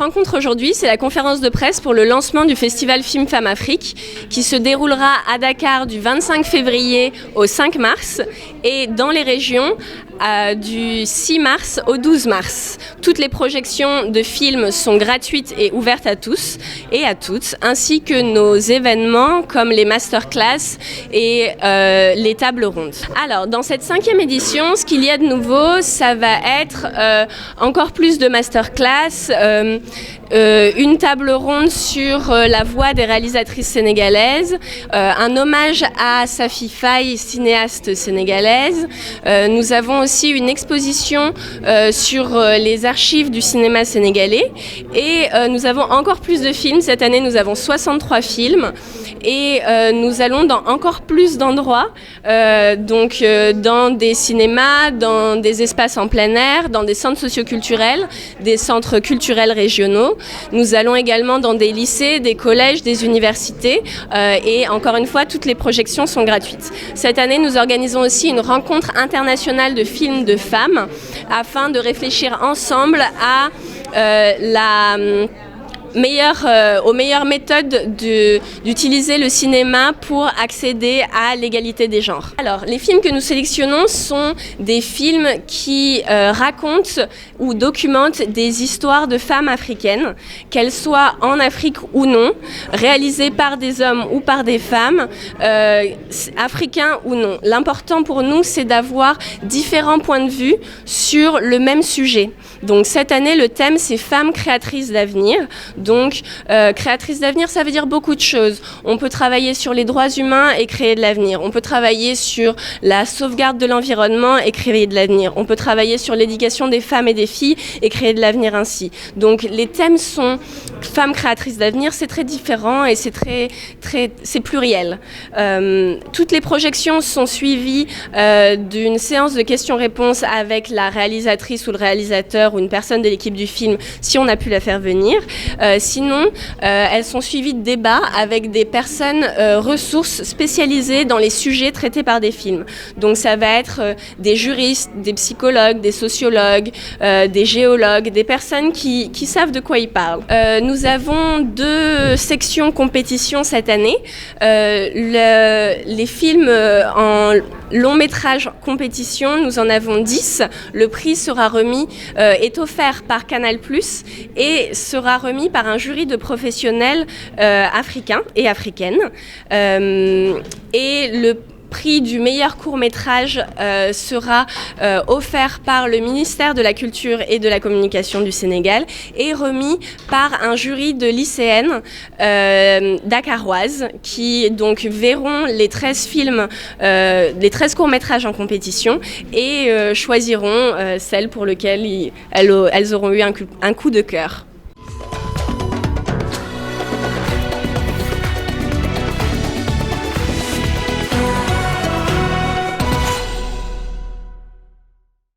rencontre aujourd'hui, c'est la conférence de presse pour le lancement du festival Film Femmes Afrique qui se déroulera à Dakar du 25 février au 5 mars et dans les régions du 6 mars au 12 mars. Toutes les projections de films sont gratuites et ouvertes à tous et à toutes, ainsi que nos événements comme les masterclass et les tables rondes. Alors, dans cette 5e édition, ce qu'il y a de nouveau, ça va être encore plus de masterclass, une table ronde sur la voix des réalisatrices sénégalaises, un hommage à Safi Faye, cinéaste sénégalaise. Nous avons aussi une exposition sur les archives du cinéma sénégalais et nous avons encore plus de films. Cette année, nous avons 63 films et nous allons dans encore plus d'endroits, dans des cinémas, dans des espaces en plein air, dans des centres socioculturels, des centres culturels régionaux. Nous allons également dans des lycées, des collèges, des universités et encore une fois, toutes les projections sont gratuites. Cette année, nous organisons aussi une rencontre internationale de films de femmes afin de réfléchir ensemble à aux meilleures méthodes d'utiliser le cinéma pour accéder à l'égalité des genres. Alors, les films que nous sélectionnons sont des films qui racontent ou documentent des histoires de femmes africaines, qu'elles soient en Afrique ou non, réalisées par des hommes ou par des femmes, africains ou non. L'important pour nous, c'est d'avoir différents points de vue sur le même sujet. Donc, cette année, le thème, c'est Femmes créatrices d'avenir. Donc, créatrice d'avenir, ça veut dire beaucoup de choses. On peut travailler sur les droits humains et créer de l'avenir. On peut travailler sur la sauvegarde de l'environnement et créer de l'avenir. On peut travailler sur l'éducation des femmes et des filles et créer de l'avenir ainsi. Donc, les thèmes sont femmes créatrices d'avenir, c'est très différent et c'est pluriel. Toutes les projections sont suivies d'une séance de questions-réponses avec la réalisatrice ou le réalisateur ou une personne de l'équipe du film, si on a pu la faire venir. Sinon, elles sont suivies de débats avec des personnes ressources spécialisées dans les sujets traités par des films. Donc ça va être des juristes, des psychologues, des sociologues, des géologues, des personnes qui savent de quoi ils parlent. Nous avons 2 sections compétition cette année. Les films en long métrage compétition, nous en avons 10. Le prix sera remis, est offert par Canal+ et sera remis par un jury de professionnels africains et africaines. Et le prix du meilleur court-métrage sera offert par le ministère de la Culture et de la Communication du Sénégal et remis par un jury de lycéennes dakaroises qui donc verront les 13 films, les 13 courts-métrages en compétition et choisiront celles pour lesquelles elles auront eu un coup de cœur.